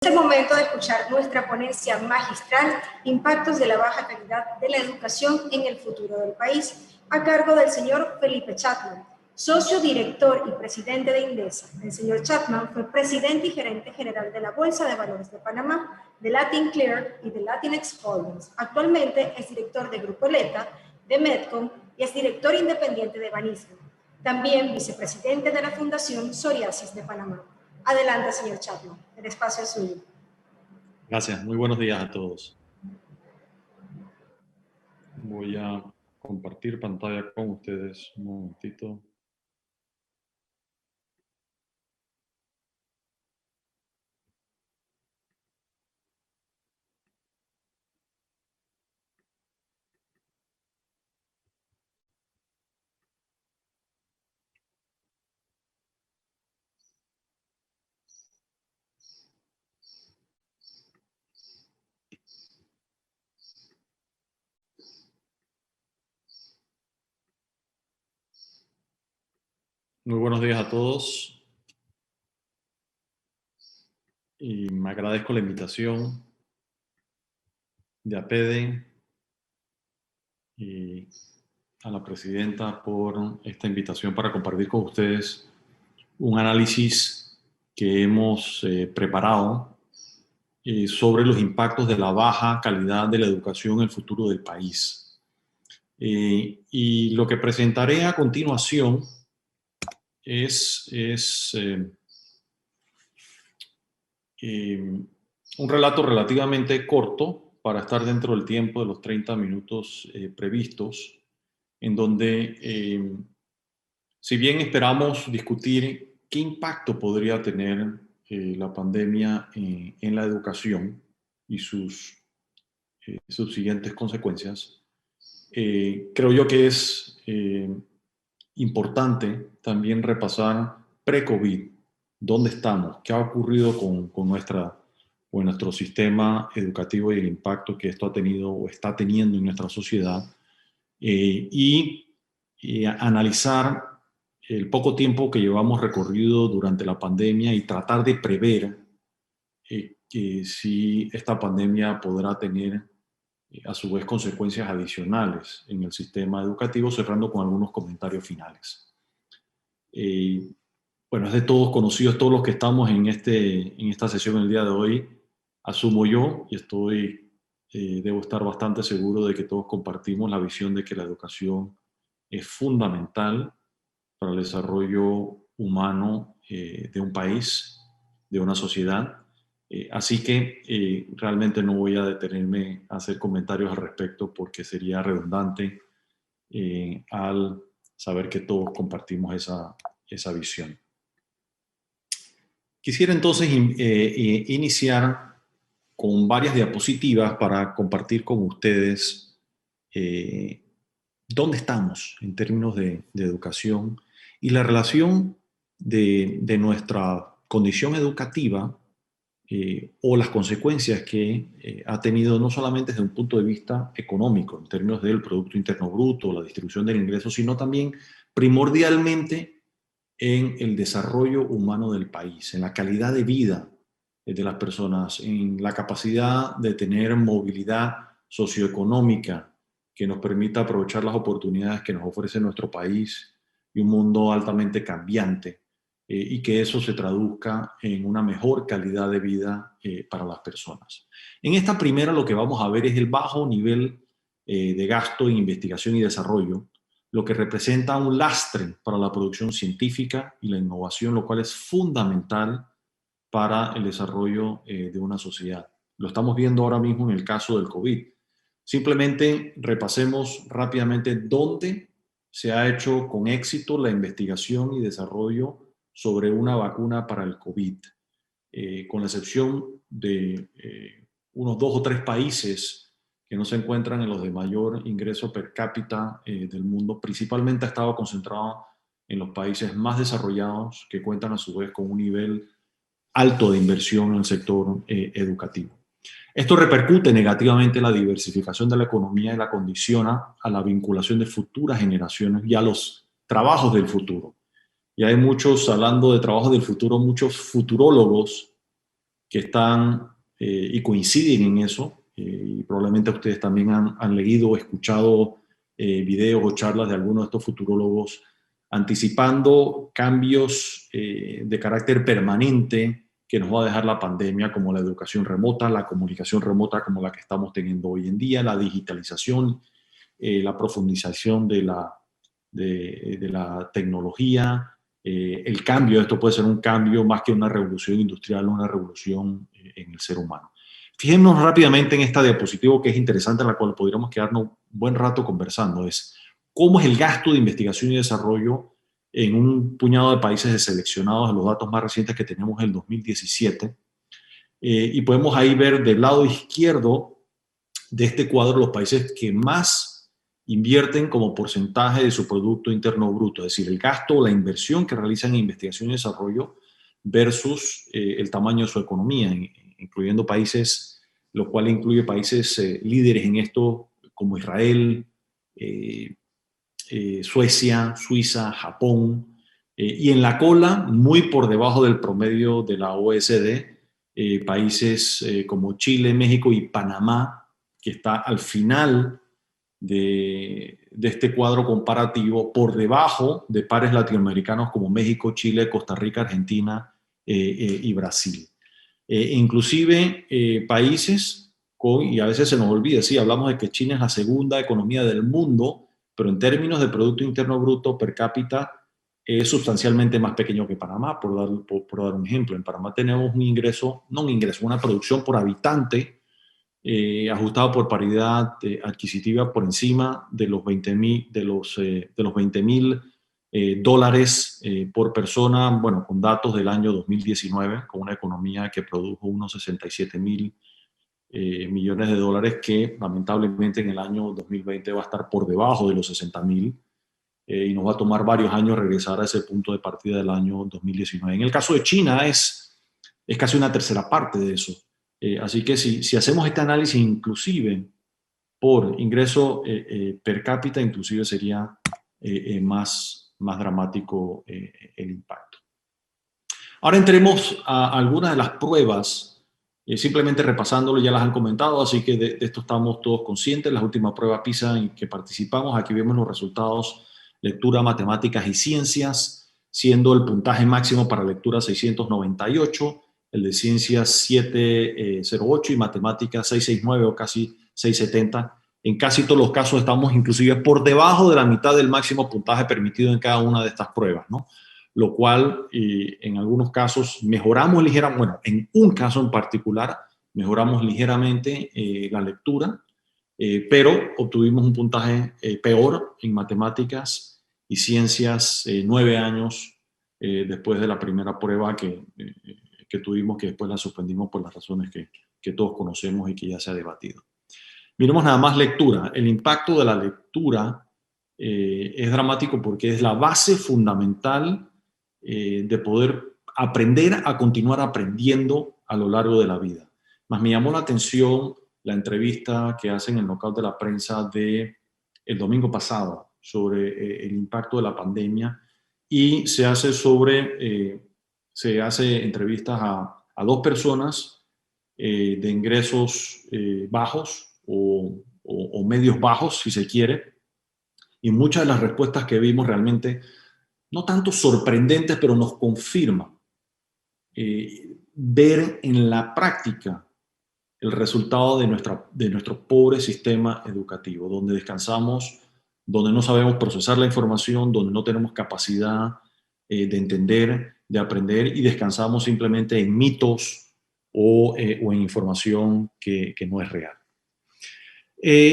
Es el momento de escuchar nuestra ponencia magistral, Impactos de la baja calidad de la educación en el futuro del país, a cargo del señor Felipe Chapman, socio director y presidente de Indesa. El señor Chapman fue presidente y gerente general de la Bolsa de Valores de Panamá, de Latin Clear y de Latinex Holdings. Actualmente es director de Grupo Leta, de Medcom y es director independiente de Banismo. También vicepresidente de la Fundación Psoriasis de Panamá. Adelante, señor Chapman. El espacio es suyo. Gracias. Muy buenos días a todos. Voy a compartir pantalla con ustedes un momentito. Muy buenos días a todos. Y me agradezco la invitación de APEDE y a la presidenta por esta invitación para compartir con ustedes un análisis que hemos preparado sobre los impactos de la baja calidad de la educación en el futuro del país. Y lo que presentaré a continuación es un relato relativamente corto para estar dentro del tiempo de los 30 minutos previstos, en donde, si bien esperamos discutir qué impacto podría tener la pandemia en la educación y sus subsiguientes consecuencias, creo yo que es importante también repasar pre-COVID, dónde estamos, qué ha ocurrido con nuestro sistema educativo y el impacto que esto ha tenido o está teniendo en nuestra sociedad, y analizar el poco tiempo que llevamos recorrido durante la pandemia y tratar de prever si esta pandemia podrá tener a su vez consecuencias adicionales en el sistema educativo, cerrando con algunos comentarios finales. Bueno, es de todos conocidos, todos los que estamos en esta sesión el día de hoy, asumo yo, y debo estar bastante seguro de que todos compartimos la visión de que la educación es fundamental para el desarrollo humano de un país, de una sociedad. Así que realmente no voy a detenerme a hacer comentarios al respecto porque sería redundante al saber que todos compartimos esa visión. Quisiera entonces iniciar con varias diapositivas para compartir con ustedes dónde estamos en términos de educación y la relación de nuestra condición educativa o las consecuencias que ha tenido no solamente desde un punto de vista económico, en términos del Producto Interno Bruto, la distribución del ingreso, sino también primordialmente en el desarrollo humano del país, en la calidad de vida de las personas, en la capacidad de tener movilidad socioeconómica que nos permita aprovechar las oportunidades que nos ofrece nuestro país y un mundo altamente cambiante, y que eso se traduzca en una mejor calidad de vida para las personas. En esta primera lo que vamos a ver es el bajo nivel de gasto en investigación y desarrollo, lo que representa un lastre para la producción científica y la innovación, lo cual es fundamental para el desarrollo de una sociedad. Lo estamos viendo ahora mismo en el caso del COVID. Simplemente repasemos rápidamente dónde se ha hecho con éxito la investigación y desarrollo sobre una vacuna para el COVID, con la excepción de unos 2 o 3 países que no se encuentran en los de mayor ingreso per cápita del mundo. Principalmente ha estado concentrado en los países más desarrollados, que cuentan a su vez con un nivel alto de inversión en el sector educativo. Esto repercute negativamente en la diversificación de la economía y la condiciona a la vinculación de futuras generaciones y a los trabajos del futuro. Y hay muchos, hablando de trabajos del futuro, muchos futurólogos que están y coinciden en eso, y probablemente ustedes también han leído o escuchado videos o charlas de algunos de estos futurólogos anticipando cambios de carácter permanente que nos va a dejar la pandemia, como la educación remota, la comunicación remota como la que estamos teniendo hoy en día, la digitalización, la profundización de la tecnología, el cambio. Esto puede ser un cambio más que una revolución industrial, una revolución en el ser humano. Fijémonos rápidamente en esta diapositiva que es interesante, en la cual podríamos quedarnos un buen rato conversando. Es cómo es el gasto de investigación y desarrollo en un puñado de países seleccionados, en los datos más recientes que tenemos en el 2017. Y podemos ahí ver del lado izquierdo de este cuadro los países que más invierten como porcentaje de su Producto Interno Bruto, es decir, el gasto o la inversión que realizan en investigación y desarrollo versus el tamaño de su economía, incluyendo países, lo cual incluye países líderes en esto como Israel, Suecia, Suiza, Japón, y en la cola, muy por debajo del promedio de la OECD, países como Chile, México y Panamá, que está al final de este cuadro comparativo, por debajo de pares latinoamericanos como México, Chile, Costa Rica, Argentina y Brasil. Inclusive países con, y a veces se nos olvida, sí, hablamos de que China es la segunda economía del mundo, pero en términos de Producto Interno Bruto per cápita es sustancialmente más pequeño que Panamá, por dar un ejemplo. En Panamá tenemos un ingreso, no un ingreso, una producción por habitante ajustado por paridad adquisitiva por encima de los 20,000 dólares por persona, bueno, con datos del año 2019, con una economía que produjo unos 67,000 millones de dólares, que lamentablemente en el año 2020 va a estar por debajo de los 60,000 y nos va a tomar varios años regresar a ese punto de partida del año 2019. En el caso de China es casi una tercera parte de eso. Así que si hacemos este análisis inclusive por ingreso per cápita, inclusive sería más dramático el impacto. Ahora entremos a algunas de las pruebas, simplemente repasándolo, ya las han comentado, así que de esto estamos todos conscientes. La última prueba PISA en que participamos, aquí vemos los resultados: lectura, matemáticas y ciencias, siendo el puntaje máximo para lectura 698, el de ciencias 708 y matemáticas 669 o casi 670. En casi todos los casos estamos inclusive por debajo de la mitad del máximo puntaje permitido en cada una de estas pruebas, ¿no? Lo cual en algunos casos mejoramos ligeramente, bueno, en un caso en particular mejoramos ligeramente la lectura, pero obtuvimos un puntaje peor en matemáticas y ciencias 9 años después de la primera prueba que tuvimos, que después la suspendimos por las razones que todos conocemos y que ya se ha debatido. Miremos nada más lectura. El impacto de la lectura es dramático porque es la base fundamental de poder aprender a continuar aprendiendo a lo largo de la vida. Más me llamó la atención la entrevista que hacen en el local de la prensa el domingo pasado sobre el impacto de la pandemia, y se hace entrevistas a dos personas de ingresos bajos o medios bajos, si se quiere, y muchas de las respuestas que vimos realmente no tanto sorprendentes, pero nos confirma ver en la práctica el resultado de nuestro pobre sistema educativo, donde descansamos, donde no sabemos procesar la información, donde no tenemos capacidad de entender, de aprender, y descansamos simplemente en mitos o en información que no es real.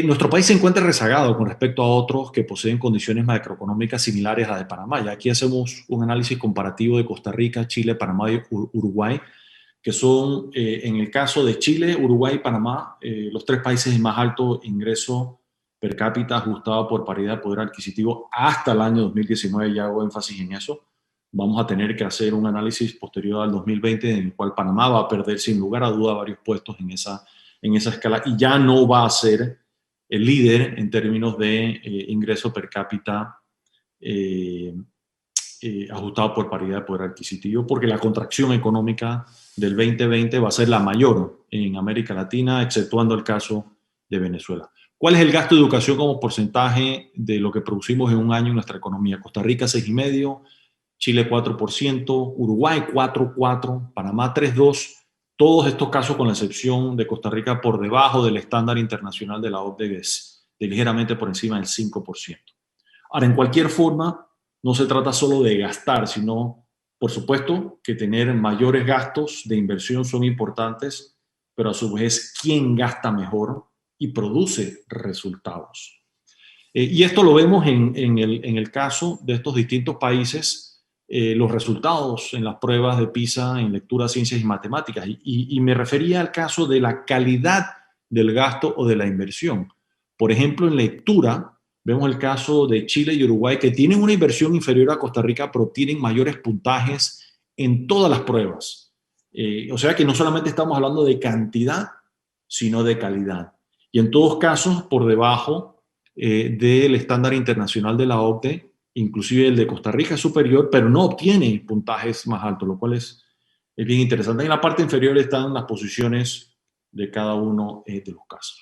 Nuestro país se encuentra rezagado con respecto a otros que poseen condiciones macroeconómicas similares a las de Panamá. Y aquí hacemos un análisis comparativo de Costa Rica, Chile, Panamá y Uruguay, que son, en el caso de Chile, Uruguay y Panamá, los tres países de más alto ingreso per cápita ajustado por paridad de poder adquisitivo hasta el año 2019, ya hago énfasis en eso. Vamos a tener que hacer un análisis posterior al 2020 en el cual Panamá va a perder sin lugar a duda varios puestos en esa escala, y ya no va a ser el líder en términos de ingreso per cápita ajustado por paridad de poder adquisitivo, porque la contracción económica del 2020 va a ser la mayor en América Latina, exceptuando el caso de Venezuela. ¿Cuál es el gasto de educación como porcentaje de lo que producimos en un año en nuestra economía? Costa Rica 6,5%, Chile 4%, Uruguay 4,4%, Panamá 3,2%. Todos estos casos, con la excepción de Costa Rica, por debajo del estándar internacional de la OCDE, de ligeramente por encima del 5%. Ahora, en cualquier forma, no se trata solo de gastar, sino, por supuesto, que tener mayores gastos de inversión son importantes, pero a su vez, ¿quién gasta mejor y produce resultados? Y esto lo vemos en el caso de estos distintos países, los resultados en las pruebas de PISA en lectura, ciencias y matemáticas. Y me refería al caso de la calidad del gasto o de la inversión. Por ejemplo, en lectura, vemos el caso de Chile y Uruguay, que tienen una inversión inferior a Costa Rica, pero tienen mayores puntajes en todas las pruebas. O sea que no solamente estamos hablando de cantidad, sino de calidad. Y en todos casos, por debajo del estándar internacional de la OCDE, inclusive el de Costa Rica es superior, pero no obtiene puntajes más altos, lo cual es bien interesante. En la parte inferior están las posiciones de cada uno de los casos.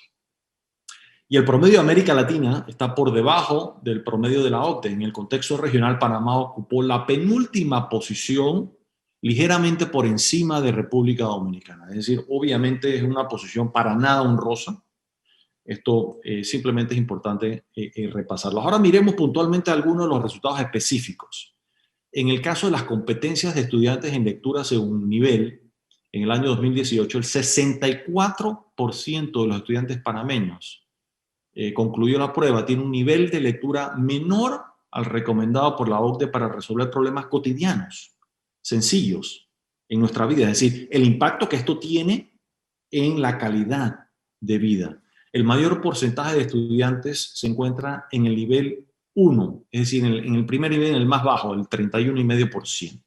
Y el promedio de América Latina está por debajo del promedio de la OCDE. En el contexto regional, Panamá ocupó la penúltima posición, ligeramente por encima de República Dominicana. Es decir, obviamente es una posición para nada honrosa. Esto simplemente es importante repasarlo. Ahora miremos puntualmente algunos de los resultados específicos. En el caso de las competencias de estudiantes en lectura según nivel, en el año 2018, el 64% de los estudiantes panameños concluyó la prueba, tiene un nivel de lectura menor al recomendado por la OCDE para resolver problemas cotidianos, sencillos, en nuestra vida. Es decir, el impacto que esto tiene en la calidad de vida. El mayor porcentaje de estudiantes se encuentra en el nivel 1, es decir, en el primer nivel, en el más bajo, el 31,5%.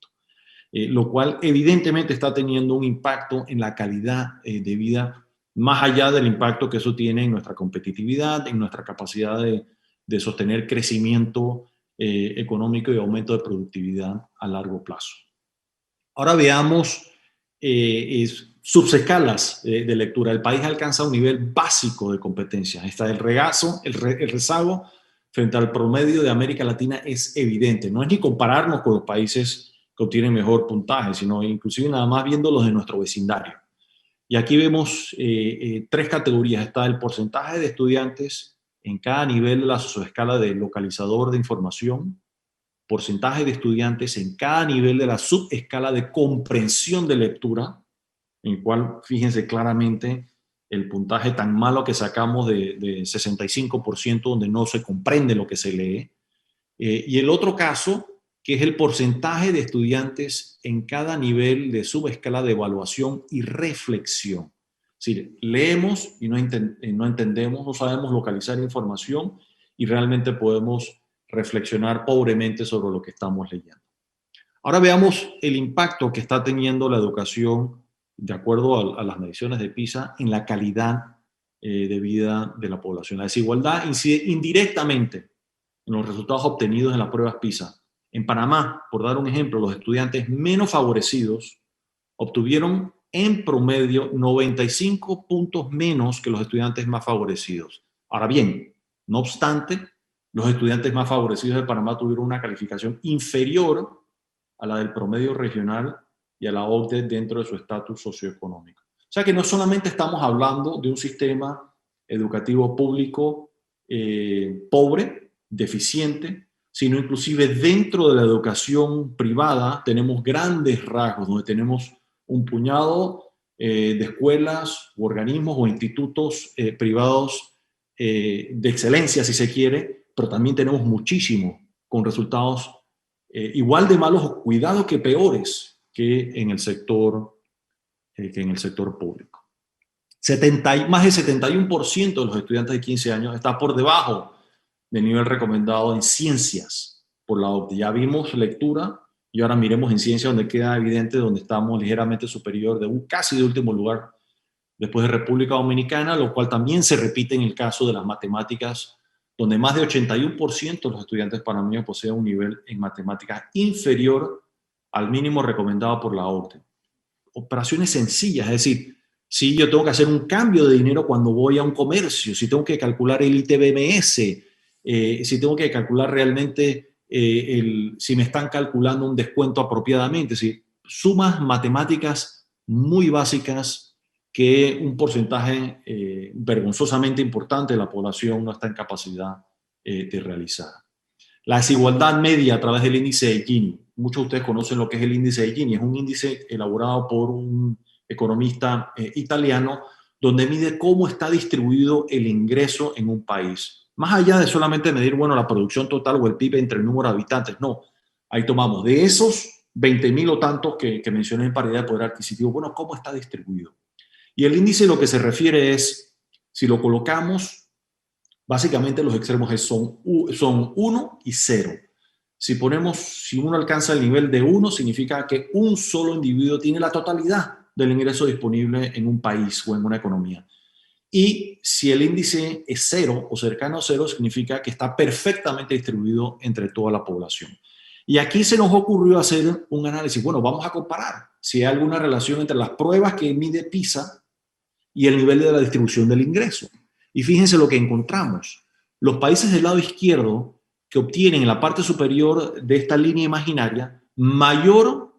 Lo cual evidentemente está teniendo un impacto en la calidad de vida, más allá del impacto que eso tiene en nuestra competitividad, en nuestra capacidad de sostener crecimiento económico y aumento de productividad a largo plazo. Ahora veamos subescalas de lectura. El país alcanza un nivel básico de competencias. Está el rezago frente al promedio de América Latina es evidente. No es ni compararnos con los países que obtienen mejor puntaje, sino inclusive nada más viendo los de nuestro vecindario. Y aquí vemos tres categorías. Está el porcentaje de estudiantes en cada nivel de la subescala de localizador de información, porcentaje de estudiantes en cada nivel de la subescala de comprensión de lectura, en el cual, fíjense claramente, el puntaje tan malo que sacamos de 65%, donde no se comprende lo que se lee. Y el otro caso, que es el porcentaje de estudiantes en cada nivel de subescala de evaluación y reflexión. Es decir, leemos y no entendemos, no sabemos localizar información y realmente podemos reflexionar pobremente sobre lo que estamos leyendo. Ahora veamos el impacto que está teniendo la educación, de acuerdo a las mediciones de PISA, en la calidad de vida de la población. La desigualdad incide indirectamente en los resultados obtenidos en las pruebas PISA. En Panamá, por dar un ejemplo, los estudiantes menos favorecidos obtuvieron en promedio 95 puntos menos que los estudiantes más favorecidos. Ahora bien, no obstante, los estudiantes más favorecidos de Panamá tuvieron una calificación inferior a la del promedio regional y a la OCDE dentro de su estatus socioeconómico. O sea que no solamente estamos hablando de un sistema educativo público pobre, deficiente, sino inclusive dentro de la educación privada tenemos grandes rasgos donde tenemos un puñado de escuelas, u organismos o institutos privados de excelencia, si se quiere, pero también tenemos muchísimo con resultados igual de malos o cuidados que peores que en el sector público. Más del 71% de los estudiantes de 15 años está por debajo del nivel recomendado en ciencias por la OCDE. Ya vimos lectura y ahora miremos en ciencias, donde queda evidente donde estamos ligeramente superior, casi de último lugar después de República Dominicana, lo cual también se repite en el caso de las matemáticas, donde más de 81% de los estudiantes panameños poseen un nivel en matemáticas inferior al mínimo recomendado por la OCDE. Operaciones sencillas, es decir, si yo tengo que hacer un cambio de dinero cuando voy a un comercio, si tengo que calcular el ITBMS, si tengo que calcular realmente si me están calculando un descuento apropiadamente, es decir, sumas matemáticas muy básicas que un porcentaje vergonzosamente importante de la población no está en capacidad de realizar. La desigualdad media a través del índice de Gini. Muchos de ustedes conocen lo que es el índice de Gini. Es un índice elaborado por un economista italiano donde mide cómo está distribuido el ingreso en un país. Más allá de solamente medir, bueno, la producción total o el PIB entre el número de habitantes. No. Ahí tomamos de esos 20.000 o tantos que mencioné en paridad de poder adquisitivo, bueno, ¿cómo está distribuido? Y el índice lo que se refiere es, si lo colocamos, básicamente los extremos son 1 y 0. Si uno alcanza el nivel de 1, significa que un solo individuo tiene la totalidad del ingreso disponible en un país o en una economía. Y si el índice es 0 o cercano a 0, significa que está perfectamente distribuido entre toda la población. Y aquí se nos ocurrió hacer un análisis. Bueno, vamos a comparar si hay alguna relación entre las pruebas que mide PISA y el nivel de la distribución del ingreso. Y fíjense lo que encontramos. Los países del lado izquierdo que obtienen en la parte superior de esta línea imaginaria mayor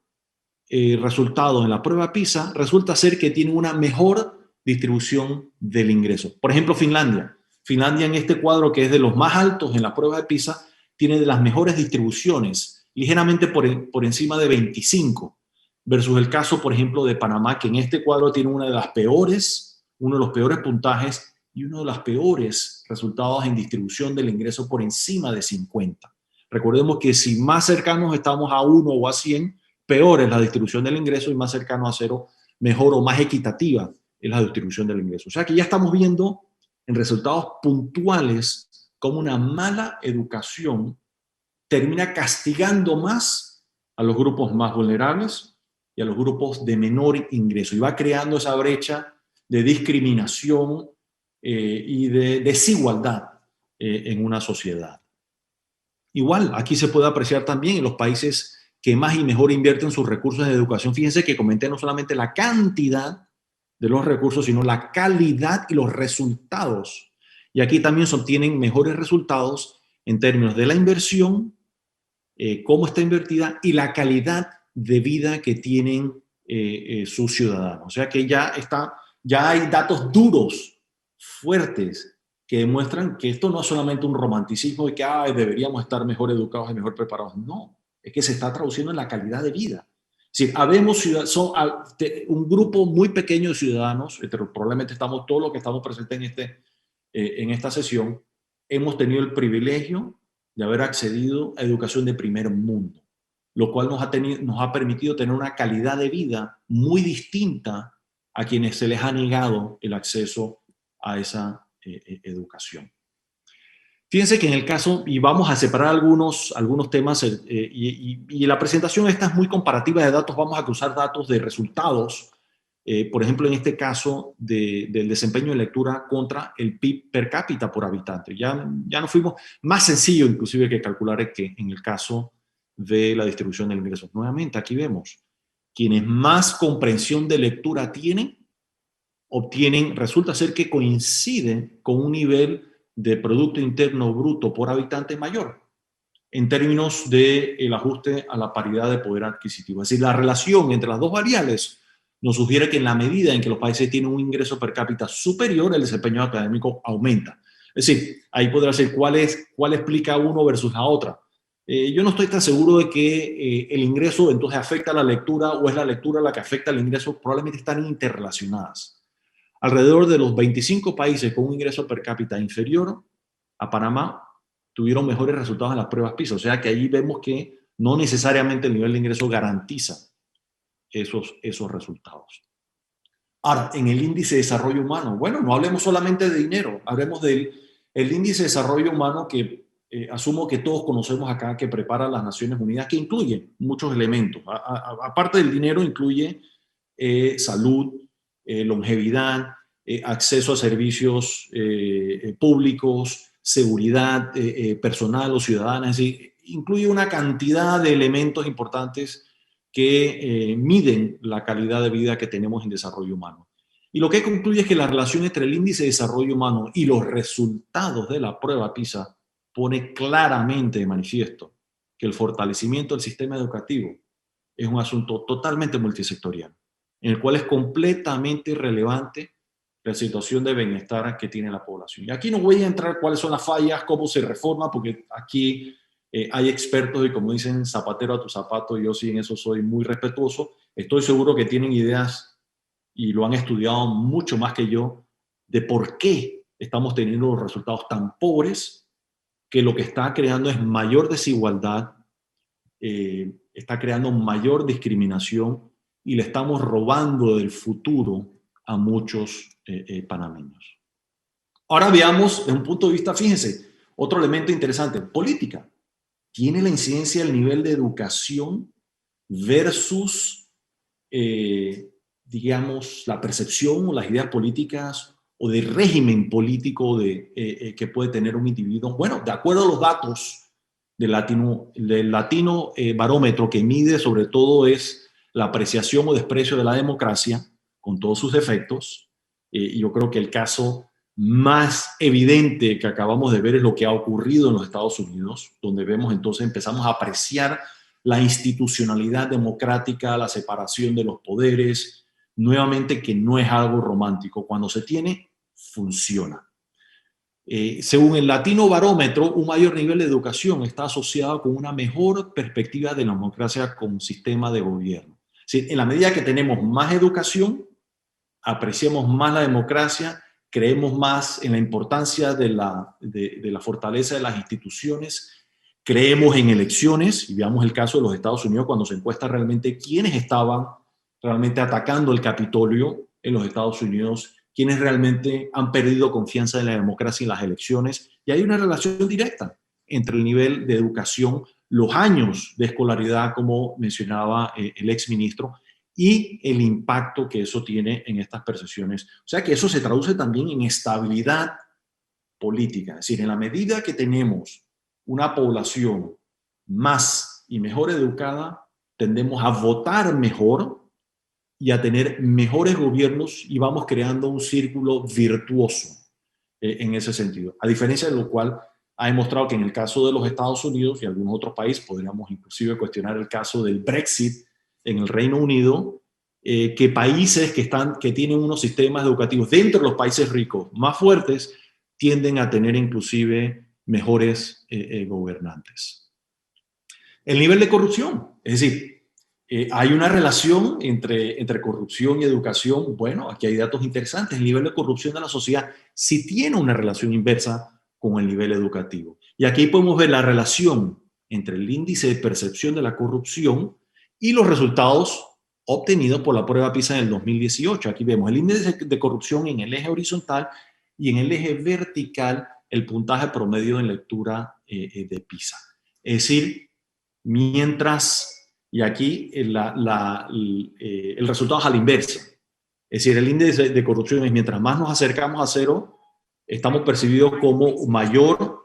resultado en la prueba PISA resulta ser que tienen una mejor distribución del ingreso. Por ejemplo, Finlandia. Finlandia en este cuadro, que es de los más altos en la prueba de PISA, tiene de las mejores distribuciones, ligeramente por encima de 25, versus el caso, por ejemplo, de Panamá, que en este cuadro tiene uno de los peores puntajes y uno de los peores resultados en distribución del ingreso por encima de 50. Recordemos que si más cercanos estamos a 1 o a 100, peor es la distribución del ingreso, y más cercano a 0, mejor o más equitativa es la distribución del ingreso. O sea que ya estamos viendo en resultados puntuales cómo una mala educación termina castigando más a los grupos más vulnerables y a los grupos de menor ingreso, y va creando esa brecha de discriminación y de desigualdad en una sociedad. Igual, aquí se puede apreciar también en los países que más y mejor invierten sus recursos en educación. Fíjense que comenté no solamente la cantidad de los recursos, sino la calidad y los resultados. Y aquí también se obtienen mejores resultados en términos de la inversión, cómo está invertida y la calidad de vida que tienen sus ciudadanos. O sea que ya hay datos duros, fuertes, que demuestran que esto no es solamente un romanticismo de que deberíamos estar mejor educados y mejor preparados. No, es que se está traduciendo en la calidad de vida. Es decir, un grupo muy pequeño de ciudadanos, probablemente estamos todos los que estamos presentes en esta sesión, hemos tenido el privilegio de haber accedido a educación de primer mundo, lo cual nos ha permitido tener una calidad de vida muy distinta a quienes se les ha negado el acceso a esa educación. Fíjense que en el caso, y vamos a separar algunos temas, y la presentación esta es muy comparativa de datos, vamos a cruzar datos de resultados, por ejemplo, en este caso del desempeño de lectura contra el PIB per cápita por habitante. Ya nos fuimos más sencillo inclusive que calcular que en el caso de la distribución del ingreso. Nuevamente, aquí vemos, quienes más comprensión de lectura tienen, resulta ser que coinciden con un nivel de Producto Interno Bruto por habitante mayor en términos del ajuste a la paridad de poder adquisitivo. Es decir, la relación entre las dos variables nos sugiere que en la medida en que los países tienen un ingreso per cápita superior, el desempeño académico aumenta. Es decir, ahí podrá ser cuál explica uno versus la otra. Yo no estoy tan seguro de que el ingreso entonces afecta a la lectura o es la lectura la que afecta al ingreso. Probablemente están interrelacionadas. Alrededor de los 25 países con un ingreso per cápita inferior a Panamá tuvieron mejores resultados en las pruebas PISA. O sea que allí vemos que no necesariamente el nivel de ingreso garantiza esos resultados. Ahora, en el índice de desarrollo humano, bueno, no hablemos solamente de dinero, hablemos del índice de desarrollo humano que asumo que todos conocemos acá, que prepara las Naciones Unidas, que incluye muchos elementos. Aparte del dinero, incluye salud, longevidad, acceso a servicios públicos, seguridad personal o ciudadana, es decir, incluye una cantidad de elementos importantes que miden la calidad de vida que tenemos en desarrollo humano. Y lo que concluye es que la relación entre el índice de desarrollo humano y los resultados de la prueba PISA pone claramente de manifiesto que el fortalecimiento del sistema educativo es un asunto totalmente multisectorial, en el cual es completamente irrelevante la situación de bienestar que tiene la población. Y aquí no voy a entrar cuáles son las fallas, cómo se reforma, porque aquí hay expertos y como dicen, zapatero a tu zapato, yo sí en eso soy muy respetuoso. Estoy seguro que tienen ideas y lo han estudiado mucho más que yo de por qué estamos teniendo los resultados tan pobres, que lo que está creando es mayor desigualdad, está creando mayor discriminación y le estamos robando el futuro a muchos panameños. Ahora veamos desde un punto de vista, fíjense, otro elemento interesante, política. ¿Tiene la incidencia el nivel de educación versus, digamos, la percepción o las ideas políticas o del régimen político que puede tener un individuo? Bueno, de acuerdo a los datos del latino barómetro, que mide sobre todo es la apreciación o desprecio de la democracia, con todos sus defectos, yo creo que el caso más evidente que acabamos de ver es lo que ha ocurrido en los Estados Unidos, donde vemos entonces, empezamos a apreciar la institucionalidad democrática, la separación de los poderes, nuevamente que no es algo romántico. Cuando se tiene, funciona. Según el Latino Barómetro, un mayor nivel de educación está asociado con una mejor perspectiva de la democracia con sistema de gobierno. Es decir, en la medida que tenemos más educación, apreciamos más la democracia, creemos más en la importancia de la fortaleza de las instituciones, creemos en elecciones, y veamos el caso de los Estados Unidos cuando se encuesta realmente quiénes estaban realmente atacando el Capitolio en los Estados Unidos, quienes realmente han perdido confianza en la democracia y en las elecciones, y hay una relación directa entre el nivel de educación, los años de escolaridad, como mencionaba el exministro, y el impacto que eso tiene en estas percepciones. O sea que eso se traduce también en estabilidad política. Es decir, en la medida que tenemos una población más y mejor educada, tendemos a votar mejor y a tener mejores gobiernos y vamos creando un círculo virtuoso en ese sentido. A diferencia de lo cual ha demostrado que en el caso de los Estados Unidos y algunos otros países, podríamos inclusive cuestionar el caso del Brexit en el Reino Unido, que países que tienen unos sistemas educativos dentro de los países ricos más fuertes tienden a tener inclusive mejores gobernantes. El nivel de corrupción, es decir, hay una relación entre corrupción y educación. Bueno, aquí hay datos interesantes. El nivel de corrupción de la sociedad sí tiene una relación inversa con el nivel educativo. Y aquí podemos ver la relación entre el índice de percepción de la corrupción y los resultados obtenidos por la prueba PISA en el 2018. Aquí vemos el índice de corrupción en el eje horizontal y en el eje vertical el puntaje promedio en lectura de PISA. Es decir, mientras... Y aquí el resultado es a la inversa. Es decir, el índice de corrupción es mientras más nos acercamos a cero, estamos percibidos como mayor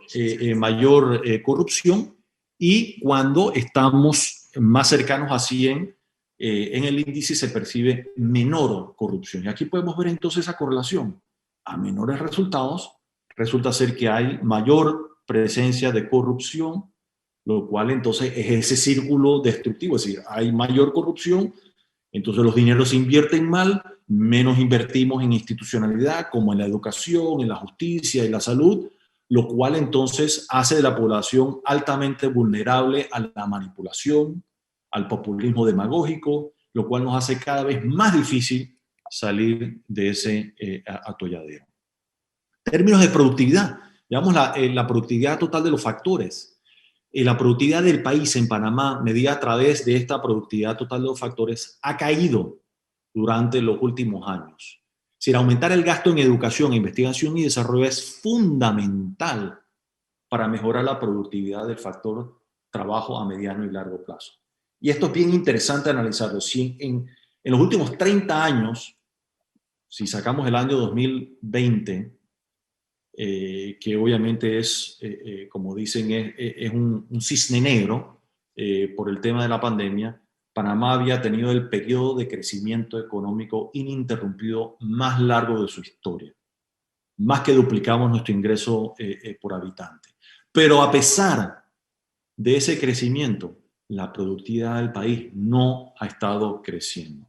corrupción, y cuando estamos más cercanos a 100, en el índice se percibe menor corrupción. Y aquí podemos ver entonces esa correlación. A menores resultados, resulta ser que hay mayor presencia de corrupción, lo cual entonces es ese círculo destructivo, es decir, hay mayor corrupción, entonces los dineros se invierten mal, menos invertimos en institucionalidad como en la educación, en la justicia y la salud, lo cual entonces hace de la población altamente vulnerable a la manipulación, al populismo demagógico, lo cual nos hace cada vez más difícil salir de ese atolladero. Términos de productividad, veamos la productividad total de los factores. La productividad del país en Panamá, medida a través de esta productividad total de los factores, ha caído durante los últimos años. Es decir, aumentar el gasto en educación, investigación y desarrollo es fundamental para mejorar la productividad del factor trabajo a mediano y largo plazo. Y esto es bien interesante analizarlo. Si en los últimos 30 años, si sacamos el año 2020, que obviamente es, como dicen, es un cisne negro por el tema de la pandemia, Panamá había tenido el periodo de crecimiento económico ininterrumpido más largo de su historia. Más que duplicamos nuestro ingreso por habitante. Pero a pesar de ese crecimiento, la productividad del país no ha estado creciendo.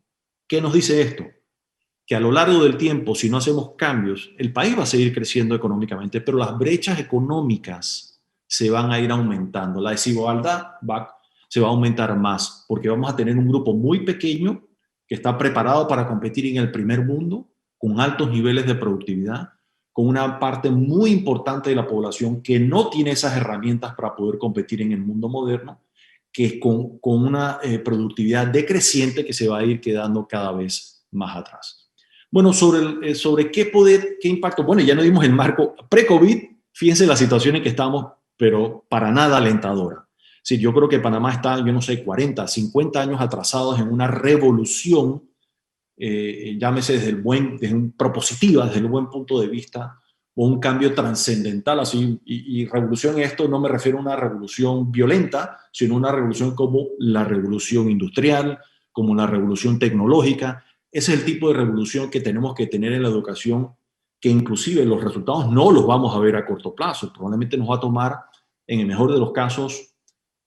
¿Qué nos dice esto? Que a lo largo del tiempo, si no hacemos cambios, el país va a seguir creciendo económicamente, pero las brechas económicas se van a ir aumentando. La desigualdad se va a aumentar más, porque vamos a tener un grupo muy pequeño que está preparado para competir en el primer mundo, con altos niveles de productividad, con una parte muy importante de la población que no tiene esas herramientas para poder competir en el mundo moderno, que es con una productividad decreciente que se va a ir quedando cada vez más atrás. Bueno, sobre qué impacto, bueno, ya nos dimos el marco pre-COVID, fíjense la situación en que estamos, pero para nada alentadora. Sí, yo creo que Panamá está, yo no sé, 40, 50 años atrasados en una revolución, llámese propositiva, desde el buen punto de vista, o un cambio trascendental, así, y revolución en esto no me refiero a una revolución violenta, sino una revolución como la revolución industrial, como la revolución tecnológica. Ese es el tipo de revolución que tenemos que tener en la educación, que inclusive los resultados no los vamos a ver a corto plazo, probablemente nos va a tomar, en el mejor de los casos,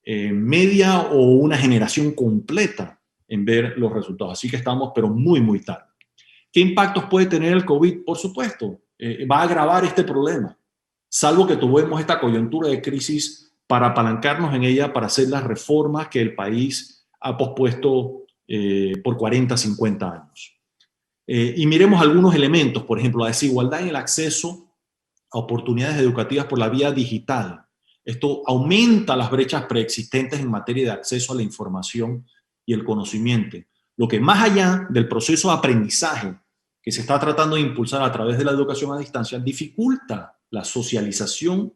media o una generación completa en ver los resultados. Así que estamos, pero muy, muy tarde. ¿Qué impactos puede tener el COVID? Por supuesto, va a agravar este problema, salvo que tuviéramos esta coyuntura de crisis para apalancarnos en ella, para hacer las reformas que el país ha pospuesto por 40, 50 años. Y miremos algunos elementos, por ejemplo, la desigualdad en el acceso a oportunidades educativas por la vía digital. Esto aumenta las brechas preexistentes en materia de acceso a la información y el conocimiento, lo que más allá del proceso de aprendizaje que se está tratando de impulsar a través de la educación a distancia, dificulta la socialización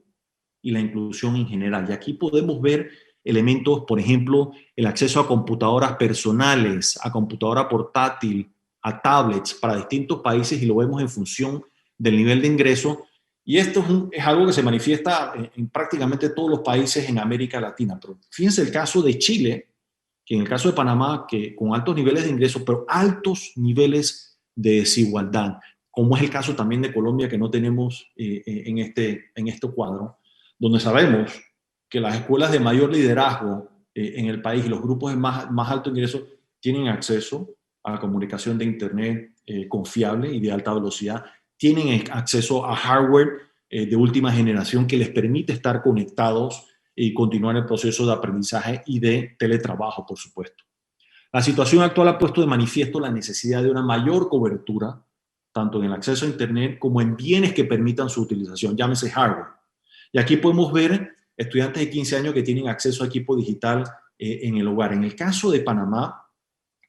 y la inclusión en general. Y aquí podemos ver elementos, por ejemplo, el acceso a computadoras personales, a computadora portátil, a tablets para distintos países, y lo vemos en función del nivel de ingreso. Y esto es algo que se manifiesta en prácticamente todos los países en América Latina. Pero fíjense el caso de Chile, que en el caso de Panamá, que con altos niveles de ingresos, pero altos niveles de desigualdad, como es el caso también de Colombia, que no tenemos en este cuadro, donde sabemos que las escuelas de mayor liderazgo en el país y los grupos de más alto ingreso tienen acceso a la comunicación de Internet confiable y de alta velocidad, tienen acceso a hardware de última generación que les permite estar conectados y continuar el proceso de aprendizaje y de teletrabajo, por supuesto. La situación actual ha puesto de manifiesto la necesidad de una mayor cobertura, tanto en el acceso a Internet como en bienes que permitan su utilización, llámese hardware. Y aquí podemos ver estudiantes de 15 años que tienen acceso a equipo digital en el hogar. En el caso de Panamá,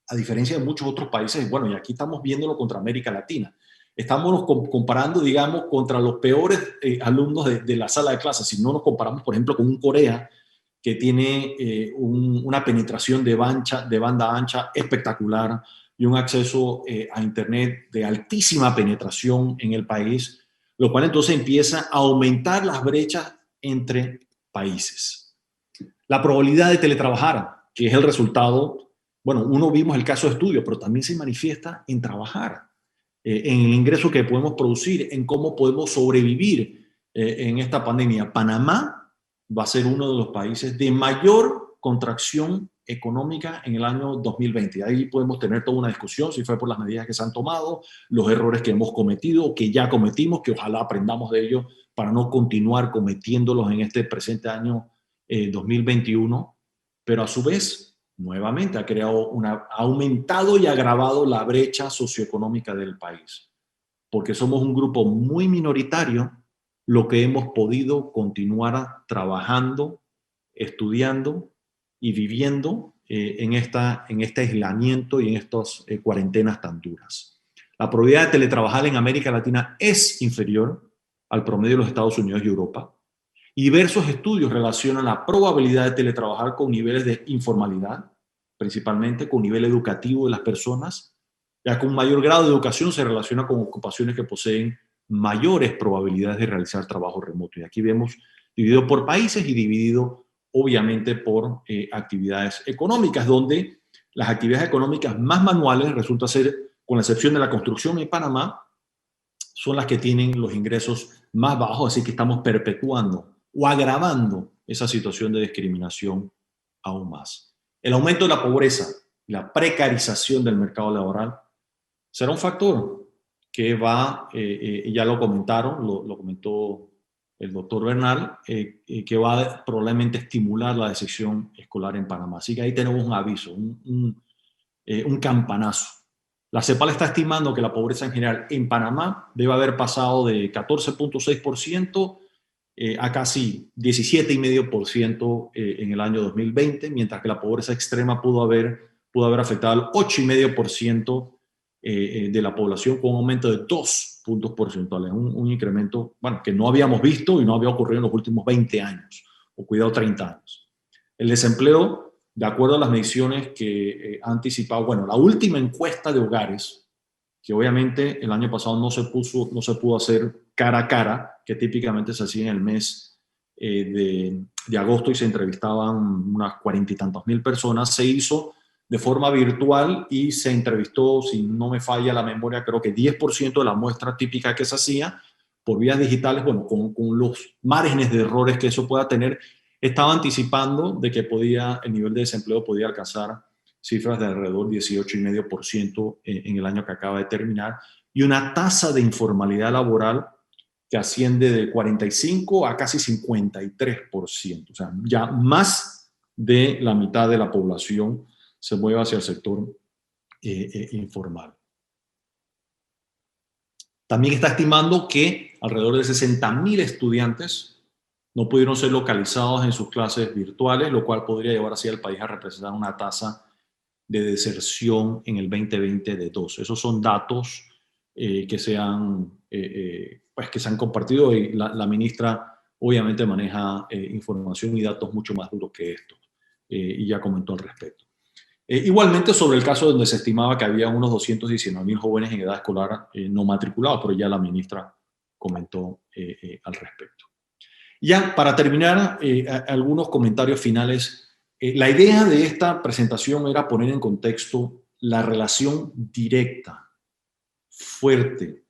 a diferencia de muchos otros países, bueno, y aquí estamos viéndolo contra América Latina, estamos comparando, digamos, contra los peores alumnos de la sala de clases. Si no nos comparamos, por ejemplo, con un Corea que tiene una penetración de banda ancha espectacular y un acceso a Internet de altísima penetración en el país, lo cual entonces empieza a aumentar las brechas entre países. La probabilidad de teletrabajar, que es el resultado, bueno, uno vimos el caso de estudio, pero también se manifiesta en trabajar, en el ingreso que podemos producir, en cómo podemos sobrevivir en esta pandemia. Panamá va a ser uno de los países de mayor contracción económica en el año 2020. Ahí podemos tener toda una discusión si fue por las medidas que se han tomado, los errores que hemos cometido, que ya cometimos, que ojalá aprendamos de ellos para no continuar cometiéndolos en este presente año 2021. Pero a su vez, nuevamente ha aumentado y agravado la brecha socioeconómica del país, porque somos un grupo muy minoritario lo que hemos podido continuar trabajando, estudiando y viviendo en este aislamiento y en estas cuarentenas tan duras. La probabilidad de teletrabajar en América Latina es inferior al promedio de los Estados Unidos y Europa. Y diversos estudios relacionan la probabilidad de teletrabajar con niveles de informalidad, principalmente con nivel educativo de las personas, ya con mayor grado de educación se relaciona con ocupaciones que poseen mayores probabilidades de realizar trabajo remoto. Y aquí vemos dividido por países y dividido obviamente por actividades económicas, donde las actividades económicas más manuales resulta ser, con la excepción de la construcción en Panamá, son las que tienen los ingresos más bajos, así que estamos perpetuando o agravando esa situación de discriminación aún más. El aumento de la pobreza, la precarización del mercado laboral, será un factor que va, ya lo comentaron, lo comentó el doctor Bernal, que va probablemente a estimular la deserción escolar en Panamá. Así que ahí tenemos un aviso, un campanazo. La CEPAL está estimando que la pobreza en general en Panamá debe haber pasado de 14.6% a casi 17,5% en el año 2020, mientras que la pobreza extrema pudo haber afectado al 8,5% de la población, con un aumento de 2 puntos porcentuales, un incremento, bueno, que no habíamos visto y no había ocurrido en los últimos 20 años, o cuidado 30 años. El desempleo, de acuerdo a las mediciones que ha anticipado, bueno, la última encuesta de hogares, que obviamente el año pasado no se pudo hacer cara a cara, que típicamente se hacía en el mes de agosto y se entrevistaban unas 40 y tantas mil personas, se hizo de forma virtual y se entrevistó, si no me falla la memoria, creo que 10% de la muestra típica que se hacía por vías digitales, bueno, con los márgenes de errores que eso pueda tener, estaba anticipando de que el nivel de desempleo podía alcanzar cifras de alrededor 18,5% en el año que acaba de terminar, y una tasa de informalidad laboral que asciende de 45 a casi 53%. O sea, ya más de la mitad de la población se mueve hacia el sector informal. También está estimando que alrededor de 60,000 estudiantes no pudieron ser localizados en sus clases virtuales, lo cual podría llevar así al país a representar una tasa de deserción en el 2020 de 2. Esos son datos que se han compartido, y la ministra obviamente maneja información y datos mucho más duros que esto, y ya comentó al respecto. Igualmente sobre el caso donde se estimaba que había unos 219,000 jóvenes en edad escolar no matriculados, pero ya la ministra comentó al respecto. Ya para terminar, algunos comentarios finales. La idea de esta presentación era poner en contexto la relación directa, fuerte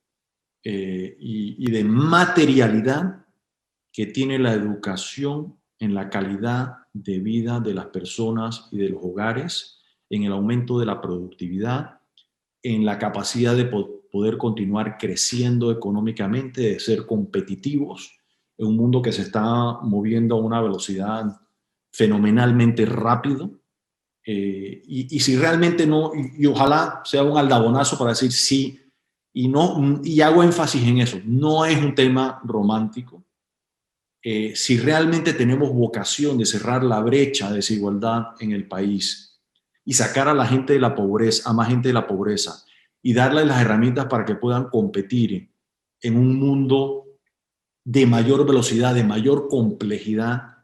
y de materialidad que tiene la educación en la calidad de vida de las personas y de los hogares, en el aumento de la productividad, en la capacidad de poder continuar creciendo económicamente, de ser competitivos en un mundo que se está moviendo a una velocidad fenomenalmente rápido. Y si realmente no, y ojalá sea un aldabonazo para decir sí, y hago énfasis en eso, no es un tema romántico. Si realmente tenemos vocación de cerrar la brecha de desigualdad en el país y sacar a la gente de la pobreza, a más gente de la pobreza, y darles las herramientas para que puedan competir en un mundo de mayor velocidad, de mayor complejidad,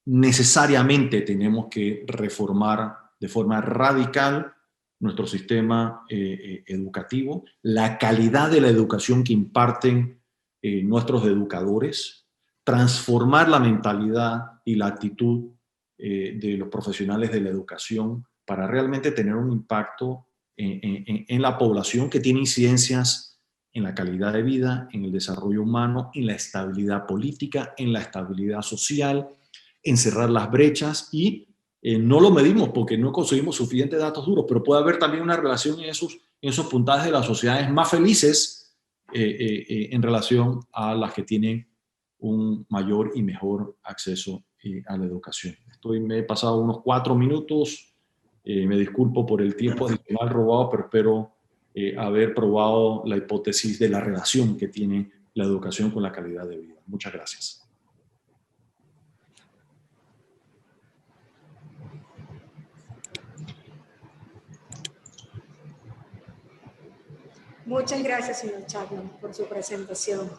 necesariamente tenemos que reformar de forma radical nuestro sistema educativo, la calidad de la educación que imparten nuestros educadores, transformar la mentalidad y la actitud de los profesionales de la educación para realmente tener un impacto en la población que tiene incidencias en la calidad de vida, en el desarrollo humano, en la estabilidad política, en la estabilidad social, en cerrar las brechas, y no lo medimos porque no conseguimos suficientes datos duros, pero puede haber también una relación en esos puntajes de las sociedades más felices en relación a las que tienen un mayor y mejor acceso a la educación. Me he pasado unos 4 minutos, me disculpo por el tiempo adicional robado, pero espero haber probado la hipótesis de la relación que tiene la educación con la calidad de vida. Muchas gracias. Muchas gracias, señor Chapman, por su presentación.